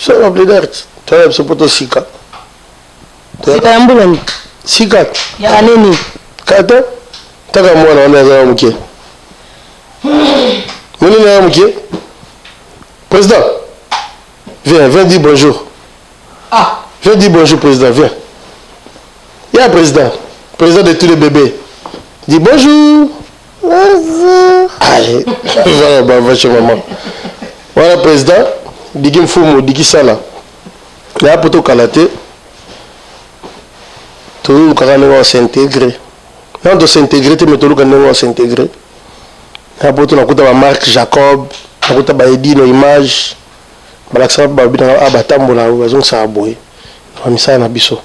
so na bledar tala so poto sika sika ya mbulani sika ya nini kata taka mwana wana za mke nini na mke président. Viens dire bonjour. Ah. Viens dire bonjour, président, viens. Il y a un président de tous les bébés. Dis bonjour. Bonjour. Allez, va chez maman. Voilà, président. Dis qu'il me faut, dis qu'il ça là. Là, pour tout calater. tout le s'intégrer. Quand on s'intégrer, tu mets tout le monde s'intégrer. Après, on a la marque Jacob, on a la Edino image, on a la Tambola, on a la Boy. On a mis ça dans biso.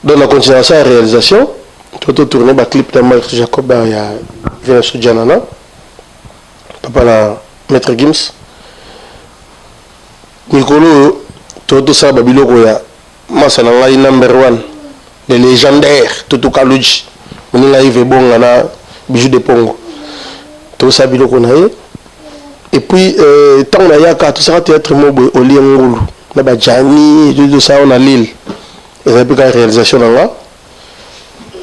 Dans la continuation de la réalisation, tout a tourné le clip de marque Jacob, il y a Vénus Djanana, papa la Maître Gims. Nicolo, tout ça, Babyloko, il y a Masana number 1, le légendaire, Toto Kaluji. On a eu bon bijou de Pongo. Tout ça, Biloko Nae. Et puis, tant on a eu tout ça, théâtre Mobo, au Liangolo. On a Djani, tout ça, on a Lille. Et ça, puis, la réalisation là.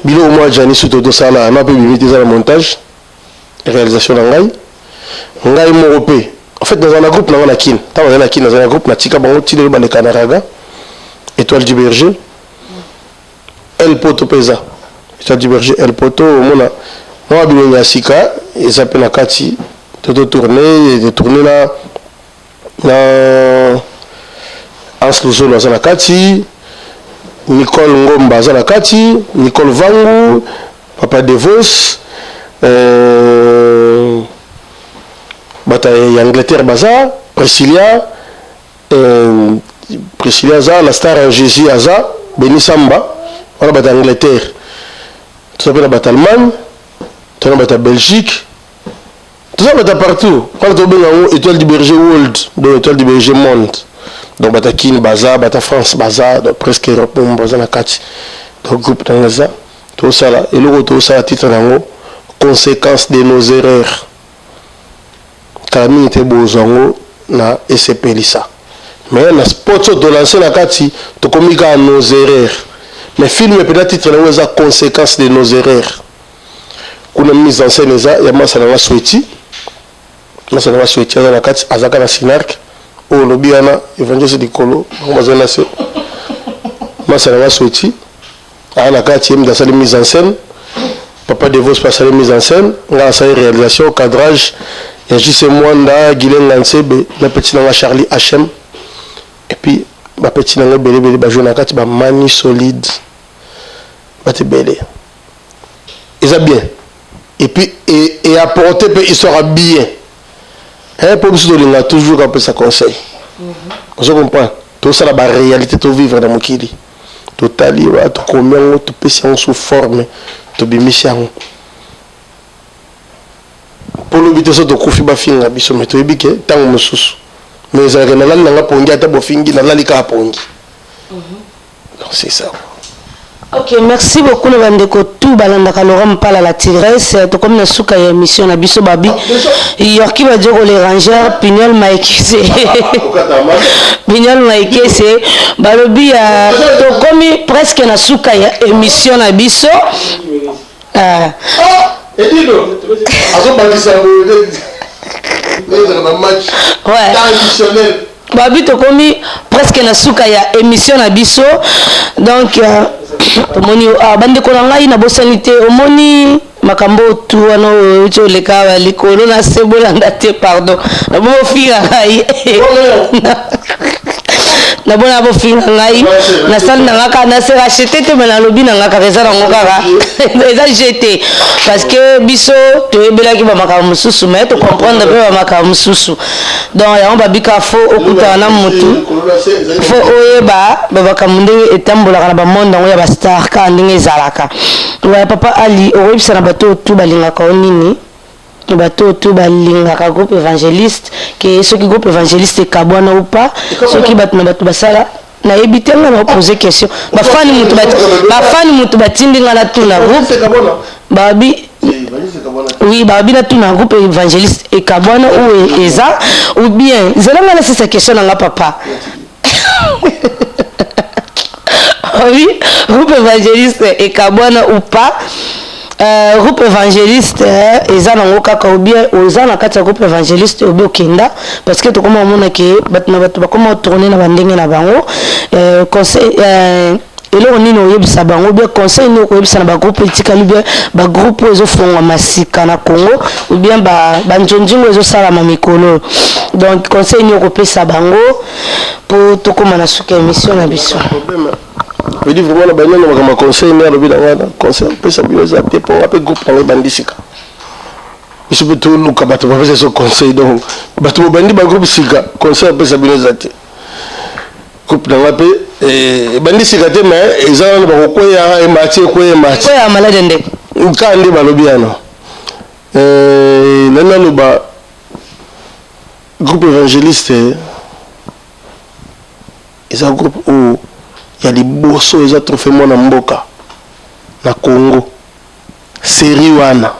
Bilo au moins Djani, surtout tout ça, là, on a pu limiter ça le montage. Réalisation là. On a eu Moropé. En fait, dans un groupe, on a Kin. Tant on a Kin, dans un groupe, on a Tika Bango, Tile Bande Canaraga, Étoile du Berger, El Poto Pesa. Étoile du Berger, El Poto, on a Bilo Yassika, et ça s'appelle Nakati. Tout tourné, de tourner là, Hans Luzolo à Nakati, Nicole Ngomba à Nakati, Nicole Vangu, Papa Devos, bataille Angleterre Baza, Priscilla Za, la star en Jésus Aza, Beni Samba, on a bataille Angleterre, tout ça la bataille Allemagne, tout ça bataille Belgique, tout ça bataille partout. Quand on a Étoile du Berger World, donc Étoile du Berger Monde, donc bataille Kin Baza, bataille France Baza, donc presque Europe Baza Nakati, donc groupe d'Angleterre, tout ça là, et le tout ça à titre d'ango, conséquences de nos erreurs. Kalami était bozango na SCP Lisa. Mais na sport de lancer na kati to komika nos erreurs. Mais film peut-être titre na weza conséquences de nos erreurs. Kuna mise en scène za ya masala na Sweti. Masala na Sweti na kati azaka na Sinark. O lobiana évangile de Kolo, mazana se. Masala na Sweti. Na kati yem da sala mise en scène. Papa Devos passe la mise en scène, la réalisation, cadrage. Il y a juste Mwanda, Guylaine Lansebe, la petite nana Charlie HM. Et puis, la petite nana Bélé Bélé, bah, Jonakati, bah, mani solide. Bah, t'es bélé. Et ça bien. Et puis, et apporter, il sera bien. Hein, pour nous, on a toujours un peu ça conseil. Vous comprenez? Tout ça, la réalité, tout vivre dans mon kili. Tout ali, tout combien, tout péché sous forme, tout bimission. Pour le but de Kofi Bafinga, biso meto ebike tango mususu. Mais ça renala nanga pongi ata bofingi na lalika pongi. Donc c'est ça. Ok, merci beaucoup le bandeko tout balanda kaloram pala la tigresse to comme na suka ya émission na biso babi. Yorki va dire les rangers Pignol Mike c'est. Pignol Mike c'est balobi to comme presque na suka ya émission na biso. Et dis-le, ouais. Babi to komi presque na suka ya émission na biso donc tomoni bande ko ngai na bosanité omoni makambo tu wana to leka likolo na sebola ndate pardon na bo fira ngai na bona bo fira ngai na sal na ngaka na se racheter te mena lobi na ngaka reza na ngaka eza jeté parce que biso to ebela ki ba makambo mususu mais to comprendre ba makambo mususu donc ya on ba bika fo okuta na mutu fo oyeba ba makambo etambola kana ba monde ngo ya ba star ka ndenge zalaka ouais papa Ali oyebisa na bato tu balinga ka onini bato tu balinga ka groupe évangéliste que ceux qui groupe évangéliste kabwana ou pas ceux qui batna bato basala na ebitenga na poser question ba fani mutu batindinga na tuna groupe babi oui babi na tuna groupe évangéliste et kabwana ou eza ou bien zelanga na cette question na papa oui groupe évangéliste et kabwana ou pas groupe évangéliste eza nango kaka ou bien oza na kati ya groupe évangéliste obi okenda parce que tokoma omona ke bato na bato bakoma tourner na bandenge na bango conseil eloko nini oyebisa bango bien conseil nini okoyebisa na bagroupe etikali bien bagroupe ezofongwa masika na Congo ou bien banjonjingo ezosalama mikolo donc conseil nini okopesa bango po tokoma na suka émission na biso Je dis vraiment, je conseil, conseil, ça pour un peu groupe dans les bandisika. Je peux tout nous combattre, je ce conseil. Donc, je bandi groupe sika, conseil, ça groupe dans la paix, et bandisika, mais ils ont quoi et matière, quoi et matière. Quoi malade ndé. Quand on dit balobiano. Là, groupe évangéliste, c'est un groupe où il y a des bossos, ils ont trouvé mon amboka, na Congo, série wana.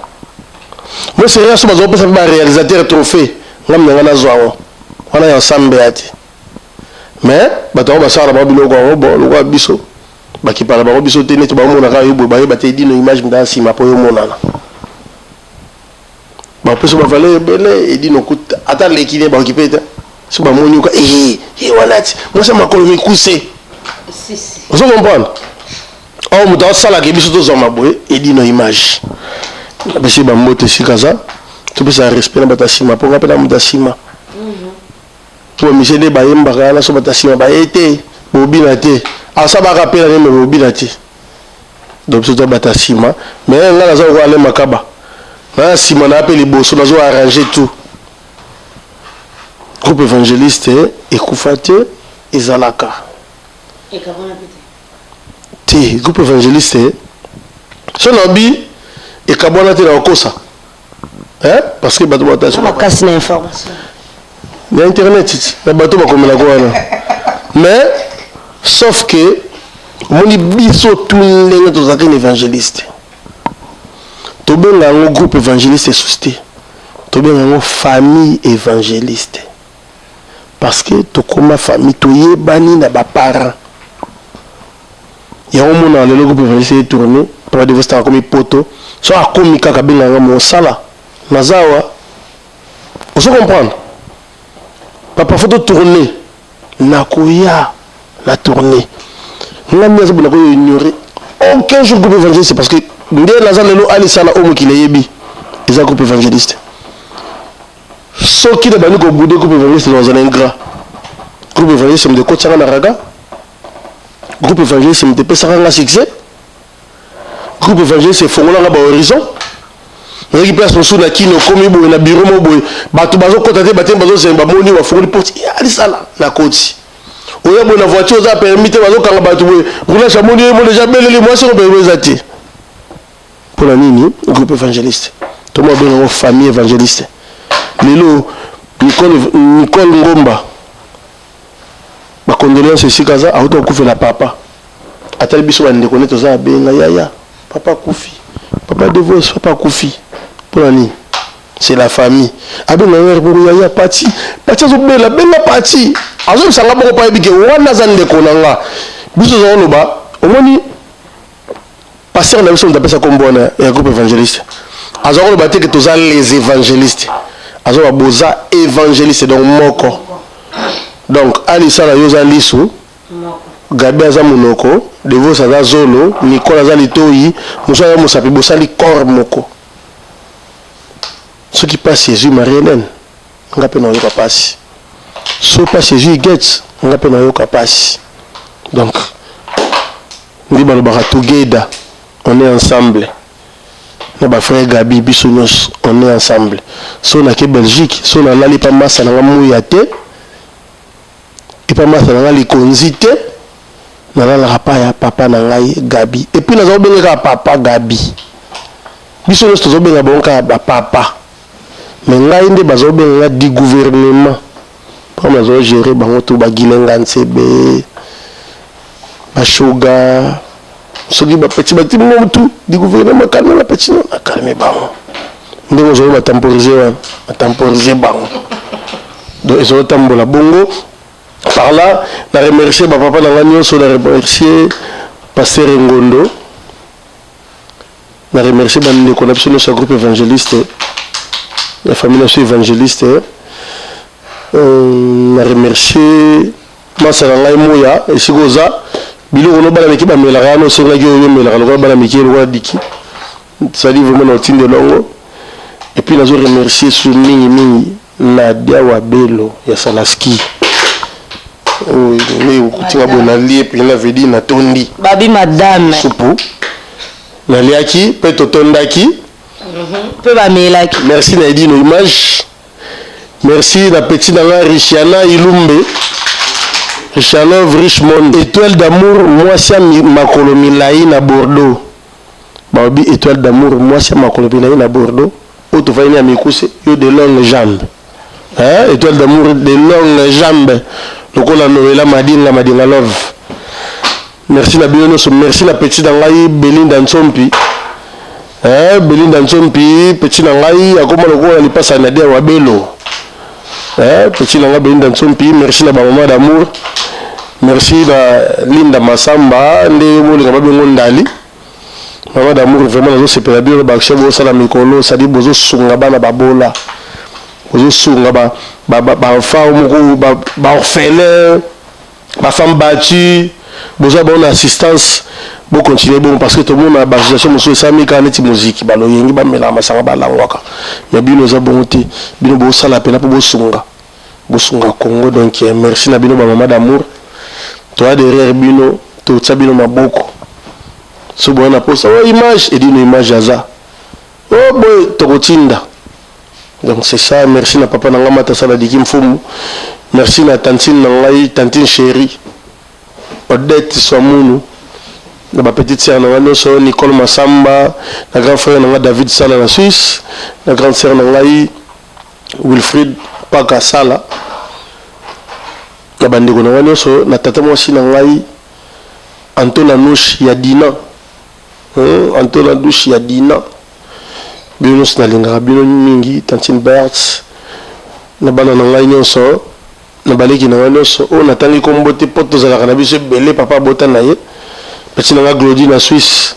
Moi, c'est rien, je suis un réalisateur trophée, je suis un zoao, on est ensemble. Mais, je suis un zoao, je suis baki pala ba biso te neti ba mona ka yobo ba te di no image nda sima po yo mona na ba peso ba vale bele e di no kut ata lekine ba okipeta so ba moni ko wanati mo sa makolo mi kuse si vous comprenez o mo ta sala ke biso to zoma boye e di no image ba se ba moto sikaza to bisa respect na ba sima po ngapela mo ta sima pour mi se de ba yemba kana so ba ta sima ba ete bo binate ça va rappeler les mobilités. Donc c'est un bâtiment. Mais là, on va aller Makaba. Là, si on appelle les boss, on va arranger tout. Groupe évangéliste et Koufate et Zalaka. Et Kabona Pété. Groupe évangéliste. Son hobby et Kabona Pété dans Kosa. Hein? Parce que bateau bâtiment. On va casser l'information. L'internet, le bateau va comme la guana. Mais sauf que mon biso tout les gens sont évangélistes. Tout bien un groupe évangéliste susté. Tout bien une famille évangéliste. Parce que tout comme famille tout y est banni na ba parents. Il y a un moment le groupe évangéliste tourné pour devoir estar comme poto. So a comme kaka bien mon sala. Nazawa. Vous comprenez? Papa faut tourner. Nakoya la tournée. Nous avons ignoré aucun jour groupe évangéliste parce que nous avons alisala homme qui est yebi. Ils ont groupe évangéliste. Ce qui est banni comme boudé groupe évangéliste dans un ingrat. Groupe évangéliste c'est de Kotsanga Naraga. Groupe évangéliste c'est de Pesaranga succès. Groupe évangéliste c'est Fongola ba horizon. Nous avons place sur la kino comme boy na bureau mo boy. Bato bazo kotate batem bazo zemba moni wa fongoli porte. Alisala na koti. On a une voiture, on a permis de rouler sur mon lieu, déjà belle moi sur le pour la mini, groupe évangéliste. Tout le monde est une famille évangéliste. Lilo, Nicole Ngomba. Ma condoléance ici, Kaza, a autant couvert la papa. A tel biso, on est connecté à Benga, Yaya. Papa Koufi. Papa Devos, Papa Koufi. Pour la mini. C'est la famille. Abenga, Yaya, Pati. Pati, la belle partie. Azo sanga boko pa ebike wana zande konanga biso zo loba omoni pasteur na biso ndapesa kombona ya groupe évangéliste azo loba te que toza les évangélistes azo ba boza évangéliste donc moko donc ali sala yoza lisu gabi aza munoko devo sa zolo Nicolas aza litoyi musa ya musapi bosali corps moko ce qui passe Jésus Marie-Hélène ngape na yo passe. Ce pas Jésus Gates, on appelle un capacité. Donc, on est ensemble. Nos frères Gabi, Bissounos, on est ensemble. Si on a que Belgique, si on a l'ali pas masse, on a mouillate, et pas masse, on a les conzité, on a la papa Gabi. Et puis, nous avons bien papa Gabi. Bissounos, nous avons bien bon papa. Mais nous avons bien du gouvernement. Comme nous avons géré tout Bagilenga Nsebe, Bashoga, Sogi Bapeti, tout du gouvernement calme la petite, on a calmé Baron. Nous avons temporiser Baron. Donc ils ont tambola bongo. Par là, on a remercié papa dans l'agneau, on a remercié Pasteur Ngondo. On a remercié les connexions de ce groupe évangéliste, la famille évangéliste. On a remercié Masaranga Moya et Sigoza. Bilo on a balamiki ba melarano songa yo melarano ba balamiki lo diki. Ça dit vraiment au de longo. Et puis nous avons remercié sur Mingi Nadia Wabelo ya Salaski. oui mais okutinga boye nalie puis nave dit natondi babi madame supu naliaki mpe totondaki mpe bamelaki. merci na edi no image merci na petit nanga Richana Ilumbe Richanov Richmond étoile d'amour mwasi ya makolo milai na Bordeaux babi étoile d'amour mwasi ya makolo milai na Bordeaux oyo tofani ya mikuse yo de longue jambe hein? Étoile d'amour de longue jambe lokola Noëlla Madinga love merci na bino nyonso merci na petit na ngai Belinda Ntsompi Belinda Ntsompi petit na ngai akoma lokola lipasa na dia wa belo petit na ngai Belinda Ntsompi merci na ba maman d'amour merci na Linda Masamba nde bolinga babengo ndali maman d'amour vraiment nazo sepela bino ba chebo sala mikolo sadi bozo sunga bana babola bozo sunga ba enfant moko ba orphelin ba femme battue bozo ba assistance bo continuer bon parce que tout le monde a basation monsieur Sami kaneti musique ba loyengi ba mela masanga ba langwaka mais bino za bon te bino bo sala pena po bo sunga Congo donc merci na bino ba maman d'amour toi derrière bino to tsabino maboko so bo na posa image et une image aza oh boy tokotinda donc c'est ça merci na papa na ngama tasala dikim fumu merci na tantine na ngai tantine chérie Odette Swamunu na ba petite sœur na ngano so Nicole Masamba na grand frère na David Sala na Suisse na grande sœur na ngai Wilfried Paka Sala na bandeko na ngano so na tata mwasi na ngai Antoine Anouche ya Dina Antoine Anouche ya Dina bino na linga bino mingi tantine Bertz na bana na ngai nyonso na baleki na ngai nyonso o natangi kombote poto zalaka na biso belé papa bota na ye petit na Glody na Suisse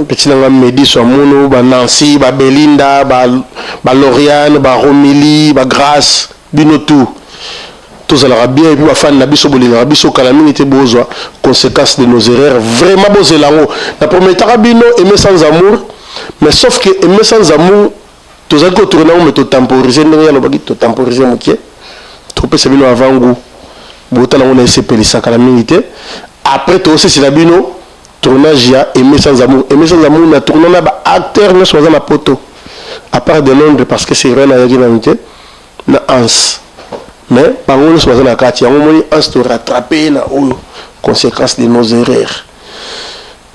petit na Medi Swamuno ba Nancy ba Belinda ba Lauriane ba Romili ba Grace bino tout tozalaka bien et puis ba fan na biso bolinga biso kala mingi te bozwa conséquences de nos erreurs vraiment bozelango na prometaka bino aimer sans amour mais sauf que aimer sans amour tozali ko tourner mais to temporiser ndenge yalo baki to temporiser mokie to pesa bino avant goût botala on a sepelisa kala mingi te après to aussi c'est la bino tournage ya aimer sans amour na tourner na ba acteur ne soit na poto à part de Londres parce que c'est vrai na yaki na mité na ans mais par contre soit na kati yango moni ans to rattraper na oyo conséquences de nos erreurs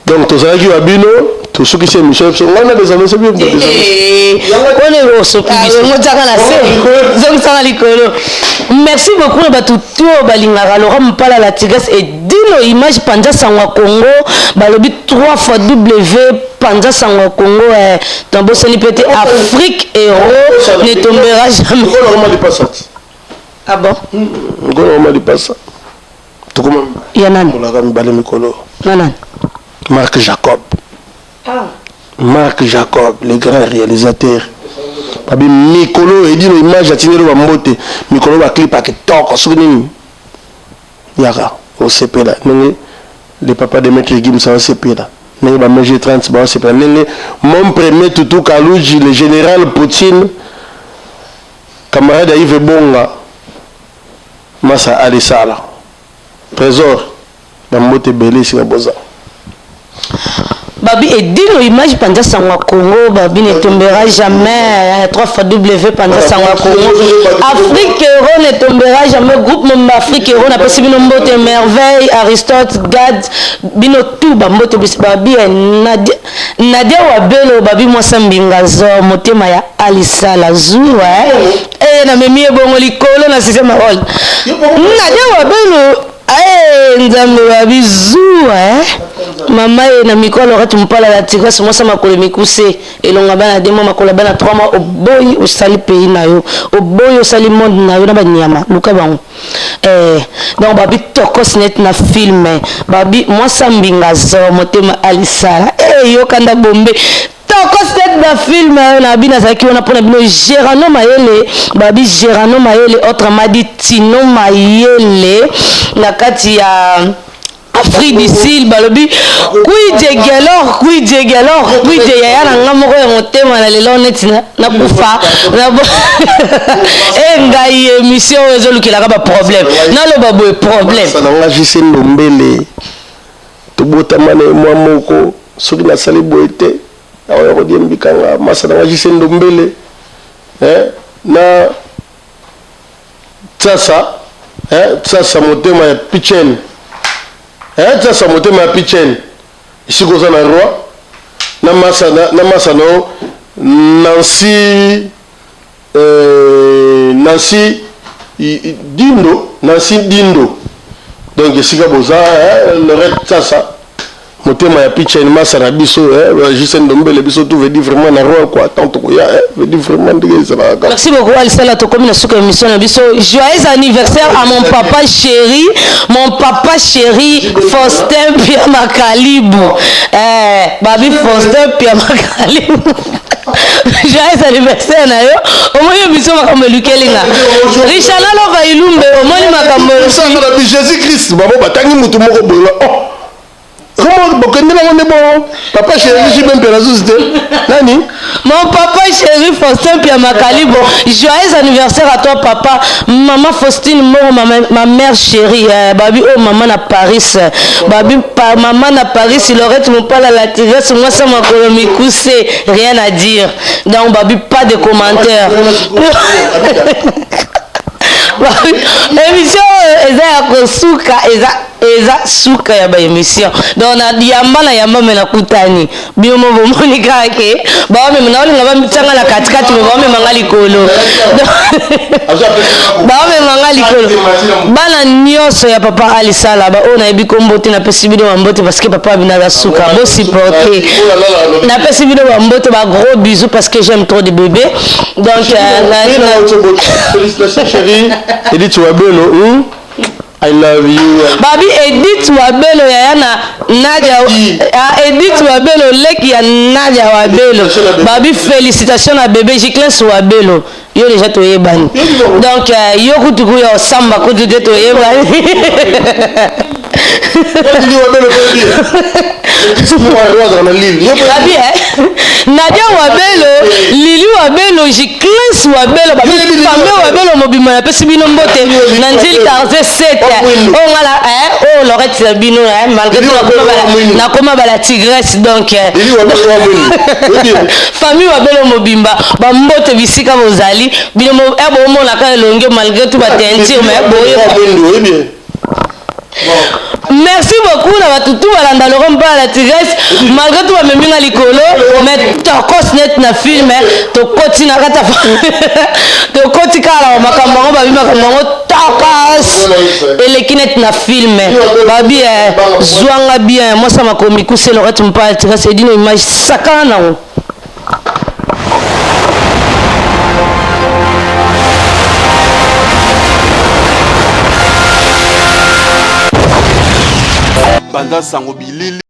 donc tozalaki wa bino to soki c'est mission on a des amis c'est bien des amis on est au sopi ngotaka na se zong sana likolo merci beaucoup ba tout balingaka Laurent Mpala la Tigresse et dino image Panja Sangwa Congo balobi 3 fois W Panja Sangwa Congo tambo soni pété Afrique héros ne tombera jamais on pas ça ah bon on dit pas ça tout comment yanan on a balé mikolo nanan Marc Jacob Marc Jacob le grand réalisateur babi mikolo et dit image atinelo ba mbote mikolo ba clip ak toko souni yaka au CP là le papa de maître Gim ça au CP là nenge ba MG 30 ba au CP nenge mon premier Tutu Kaluji le général Poutine camarade Yves Bonga Massa Ali Sala trésor ba mbote belé si boza babi et dino image Panja Sangwa Congo babi ne tombera jamais 3 fois W Panja Sangwa Congo Afrique héros ne tombera jamais groupe même Afrique héros n'a pas si bino mbote merveille Aristote Gad bino tout ba mbote babi Nadia Wabelo babi moi sambinga zo motema ya Alisala zu na memi bongo likolo na système rôle Nadia Wabelo nzambe babizu mama na mikolo ratu mpala la Tigresse moi sama makolo mikuse elonga bana 2 mois makolo bana 3 mois oboyi osali pays na yo oboyi osali monde na yo na banyama luka bango donc babi tokos net na film babi moi sambinga zo motema Alisala yo kanda bombe toko set da film na bina zaki on apona bino Gérano Mayele babi Gérano Mayele autrement dit Tino Mayele na kati ya Afrique du Sud balobi kuije gelor kuije yaya na ngamoko ya motema na lelo neti na kufa na ngai émission ezolukela ka ba problème na lo babo problème ça na JC Ndombele to botama na mwa moko soki na sali boete awa ko die mbikanga masa na JC Ndombele na tsasa motema ya pichen tsasa motema ya pichen isiko za na roi na masa no Nancy Dindo donc isika boza le red tsasa motema ya pichen masa na biso Justin Ndombele biso tout veut dire vraiment na roi quoi tant que ya veut dire vraiment de ça. Merci beaucoup Alisala to comme na suka émission na biso. Joyeux anniversaire à mon papa chéri Faustin Pia Makalibu. Babi Faustin Pia Makalibu. Joyeux anniversaire na yo. Au moins émission makambo lukelinga. Richard Lalo va ilumbe au moins makambo. Ça na Jésus Christ babo batangi mutu moko bola. Comment bon papa chéri je même la société nani mon papa chéri Faustin Pia Makalibo. Joyeux anniversaire à toi papa. Maman Faustine ma mère chérie babi oh maman na Paris babi maman na Paris il aurait mon pas la tiresse moi ça m'a colomicoussé rien à dire donc babi pas de commentaires. Émission eza kosuka eza suka ya ba émission donc na yamba mena kutani biomo bomoni kake ba me na olinga ba mitanga na katikati me ba me mangali kolo ba me mangali kolo bana nyoso ya papa Alisala ba ona ebi kombote na pesi bido mbote parce que papa bina suka bo supporter na pesi bido mbote ba gros bisous parce que j'aime trop de bébés donc félicitations chérie Edith Wabelo I love you. Babi Edith Wabelo ya Nadia Edith Wabelo leki ya Nadia Wabelo. Babi félicitations à bébé Jiclin Wabelo. Yo déjà to yebani. Donc yo kutuku yo samba kutuku to yebani. Nadia Wabelo, Lili Wabelo, Jiclin Wabelo, Babi Fameux Wabelo mobima na pesi bino mbote nanzil tarze 7. Oh ngala oh Lorette bino malgré tout na koma bala tigresse donc famille Wabelo mobimba ba mbote bisika bozali bino ebo mona ka longe malgré tout ba tentir mais boye. Merci beaucoup na batutu balanda Laurent ba la tigresse malgré tout ba meminga likolo mais tokos net na film to koti na kata to koti kala makambo ba bima makambo tokas elekinet na film babi zwanga bien moi ça m'a commis couser le rythme pas tigresse dino image sakana. Banda sango bilili